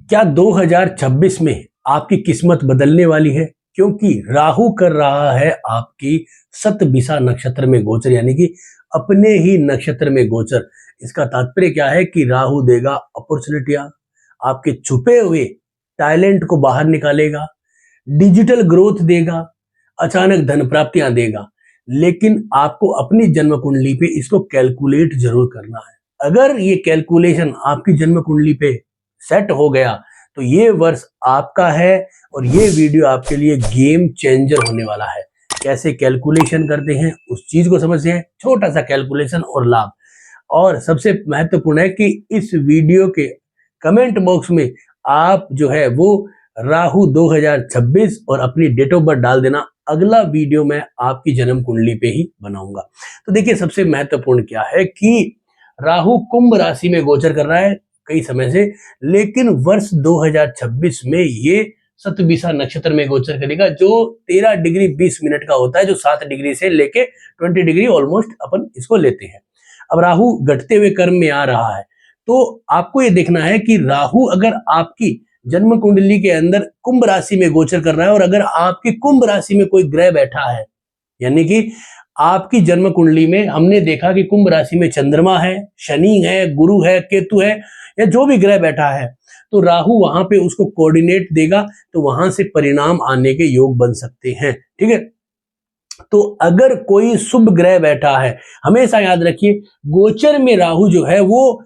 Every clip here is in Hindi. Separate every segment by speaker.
Speaker 1: क्या 2026 में आपकी किस्मत बदलने वाली है? क्योंकि राहु कर रहा है आपकी शतभिषा नक्षत्र में गोचर, यानी कि अपने ही नक्षत्र में गोचर। इसका तात्पर्य क्या है कि राहु देगा अपॉर्चुनिटियां, आपके छुपे हुए टैलेंट को बाहर निकालेगा, डिजिटल ग्रोथ देगा, अचानक धन प्राप्तियां देगा। लेकिन आपको अपनी जन्म कुंडली पे इसको कैलकुलेट जरूर करना है। अगर ये कैलकुलेशन आपकी जन्म कुंडली पे सेट हो गया तो ये वर्ष आपका है और ये वीडियो आपके लिए गेम चेंजर होने वाला है। कैसे कैलकुलेशन करते हैं उस चीज को समझते हैं, छोटा सा कैलकुलेशन और लाभ। और सबसे महत्वपूर्ण है कि इस वीडियो के कमेंट बॉक्स में आप जो है वो राहु 2026 और अपनी डेट ऑफ बर्थ डाल देना। अगला वीडियो मैं आपकी जन्म कुंडली पे ही बनाऊंगा। तो देखिए, सबसे महत्वपूर्ण क्या है कि राहु कुंभ राशि में गोचर कर रहा है कई समय से, लेकिन वर्ष 2026 में ये शतभिषा नक्षत्र में गोचर करेगा, जो 13 डिग्री 20 मिनट का होता है, जो 7 डिग्री से लेके 20 डिग्री ऑलमोस्ट अपन इसको लेते हैं। अब राहु घटते हुए कर्म में आ रहा है, तो आपको ये देखना है कि राहु अगर आपकी जन्म कुंडली के अंदर कुंभ राशि में गोचर कर रहा है और अगर आपकी कुंभ राशि में कोई ग्रह बैठा है, यानी कि आपकी जन्म कुंडली में हमने देखा कि कुंभ राशि में चंद्रमा है, शनि है, गुरु है, केतु है, या जो भी ग्रह बैठा है, तो राहु वहां पे उसको कोऑर्डिनेट देगा, तो वहां से परिणाम आने के योग बन सकते हैं। ठीक है, तो अगर कोई शुभ ग्रह बैठा है, हमेशा याद रखिए गोचर में राहु जो है वो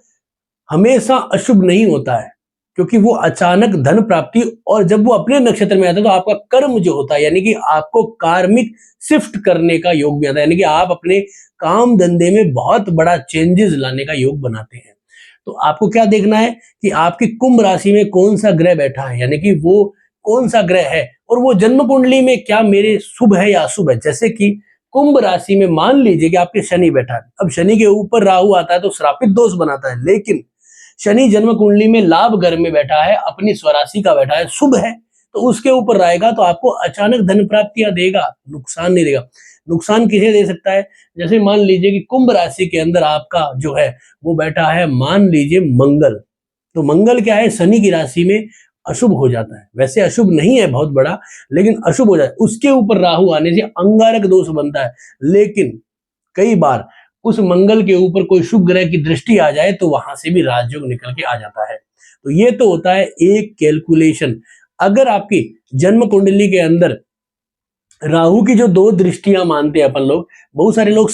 Speaker 1: हमेशा अशुभ नहीं होता है, क्योंकि वो अचानक धन प्राप्ति, और जब वो अपने नक्षत्र में आता है तो आपका कर्म जो होता है, यानी कि आपको कार्मिक शिफ्ट करने का योग भी आता है, यानी कि आप अपने काम धंधे में बहुत बड़ा चेंजेस लाने का योग बनाते हैं। तो आपको क्या देखना है कि आपकी कुंभ राशि में कौन सा ग्रह बैठा है, यानी कि वो कौन सा ग्रह है, और वो जन्म कुंडली में क्या मेरे शुभ है या अशुभ है। जैसे कि कुंभ राशि में मान लीजिए कि आपके शनि बैठा है, अब शनि के ऊपर राहु आता है तो श्रापित दोष बनाता है, लेकिन शनि जन्म कुंडली में लाभ घर में बैठा है, अपनी स्वराशि का बैठा है, शुभ है, तो उसके ऊपर रहेगा तो आपको अचानक धन प्राप्तियां देगा, नुकसान नहीं देगा। नुकसान किसे दे सकता है? जैसे मान लीजिए कि कुंभ राशि के अंदर आपका जो है वो बैठा है, मान लीजिए मंगल, तो मंगल क्या है, शनि की राशि में अशुभ हो जाता है। वैसे अशुभ नहीं है बहुत बड़ा, लेकिन अशुभ हो जाता है। उसके ऊपर राहु आने से अंगारक दोष बनता है, लेकिन कई बार उस मंगल के ऊपर कोई शुभ ग्रह की दृष्टि आ जाए तो वहां से भी राजयोग निकल के आ जाता है। तो ये तो होता है एक कैलकुलेशन। अगर आपकी जन्म कुंडली के अंदर राहु की जो 2 दृष्टियां मानते हैं अपन लोग, बहुत सारे लोग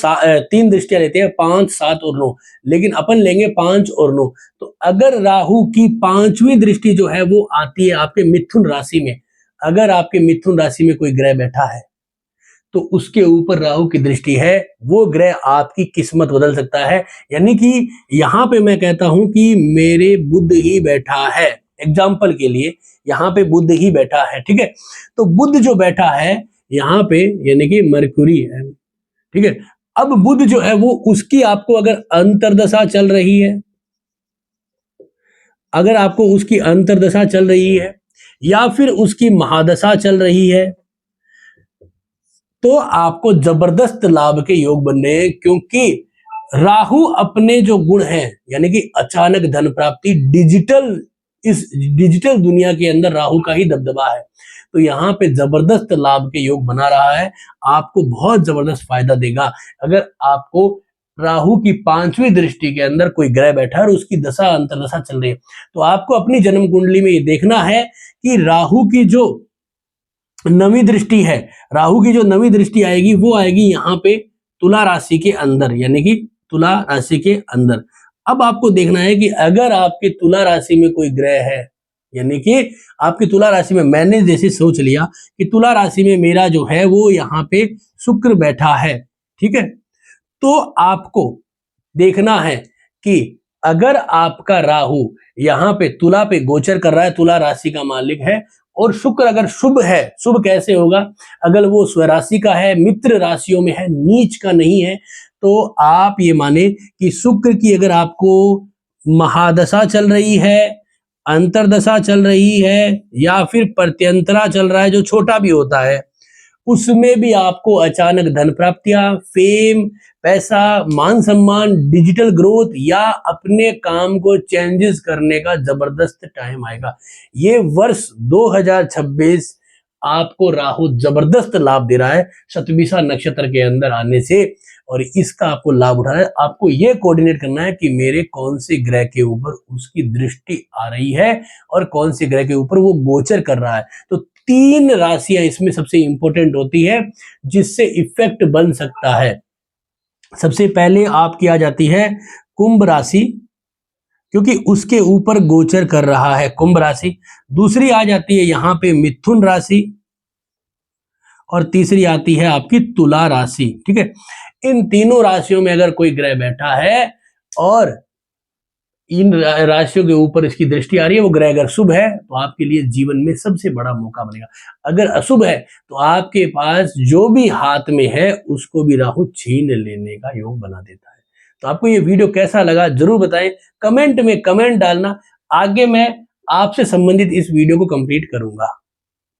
Speaker 1: 3 दृष्टियां लेते हैं, 5, 7 और 9, लेकिन अपन लेंगे 5 और 9। तो अगर राहु की 5वीं दृष्टि जो है वो आती है आपके मिथुन राशि में, अगर आपके मिथुन राशि में कोई ग्रह बैठा है तो उसके ऊपर राहु की दृष्टि है, वो ग्रह आपकी किस्मत बदल सकता है। यानी कि यहां पे मैं कहता हूं कि मेरे बुध ही बैठा है, एग्जाम्पल के लिए यहाँ पे बुध ही बैठा है, ठीक है, तो बुध जो बैठा है यहाँ पे, यानी कि मरकुरी है, ठीक है। अब बुध जो है वो उसकी आपको अगर अंतर्दशा चल रही है, अगर आपको उसकी अंतर्दशा चल रही है या फिर उसकी महादशा चल रही है, तो आपको जबरदस्त लाभ के योग बन रहे हैं, क्योंकि राहु अपने जो गुण हैं, यानी कि अचानक धन प्राप्ति, डिजिटल, इस डिजिटल दुनिया के अंदर राहु का ही दबदबा है, तो यहाँ पे जबरदस्त लाभ के योग बना रहा है, आपको बहुत जबरदस्त फायदा देगा। अगर आपको राहु की 5वीं दृष्टि के अंदर कोई ग्रह बैठा है और उसकी दशा अंतर्दशा चल रही है, तो आपको अपनी जन्म कुंडली में ये देखना है कि राहु की जो 9वीं दृष्टि है, राहु की जो 9वीं दृष्टि आएगी वो आएगी यहाँ पे तुला राशि के अंदर, यानी कि तुला राशि के अंदर। अब आपको देखना है कि अगर आपके तुला राशि में कोई ग्रह है, यानी कि आपकी तुला राशि में, मैंने जैसे सोच लिया कि तुला राशि में मेरा जो है वो यहाँ पे शुक्र बैठा है, ठीक है, तो आपको देखना है कि अगर आपका राहु यहाँ पे तुला पे गोचर कर रहा है, तुला राशि का मालिक है, और शुक्र अगर शुभ है, शुभ कैसे होगा, अगर वो स्वराशि का है, मित्र राशियों में है, नीच का नहीं है, तो आप ये माने कि शुक्र की अगर आपको महादशा चल रही है, अंतरदशा चल रही है, या फिर प्रत्यंतरा चल रहा है जो छोटा भी होता है, उसमें भी आपको अचानक धन प्राप्तियां, फेम, पैसा, मान सम्मान, डिजिटल ग्रोथ या अपने काम को चेंजेस करने का जबरदस्त टाइम आएगा। ये वर्ष 2026 आपको राहु जबरदस्त लाभ दे रहा है शतभिषा नक्षत्र के अंदर आने से, और इसका आपको लाभ उठाना है। आपको ये कोऑर्डिनेट करना है कि मेरे कौन से ग्रह के ऊपर उसकी दृष्टि आ रही है और कौन से ग्रह के ऊपर वो गोचर कर रहा है। तो 3 राशियां इसमें सबसे इंपॉर्टेंट होती है जिससे इफेक्ट बन सकता है। सबसे पहले आपकी आ जाती है कुंभ राशि, क्योंकि उसके ऊपर गोचर कर रहा है कुंभ राशि। दूसरी आ जाती है यहां पे मिथुन राशि, और तीसरी आती है आपकी तुला राशि। ठीक है, इन तीनों राशियों में अगर कोई ग्रह बैठा है और इन राशियों के ऊपर इसकी दृष्टि आ रही है, वो ग्रह अगर शुभ है तो आपके लिए जीवन में सबसे बड़ा मौका बनेगा। अगर अशुभ है तो आपके पास जो भी हाथ में है उसको भी राहु छीन लेने का योग बना देता है। तो आपको ये वीडियो कैसा लगा जरूर बताएं, कमेंट में कमेंट डालना। आगे मैं आपसे संबंधित इस वीडियो को कंप्लीट करूंगा।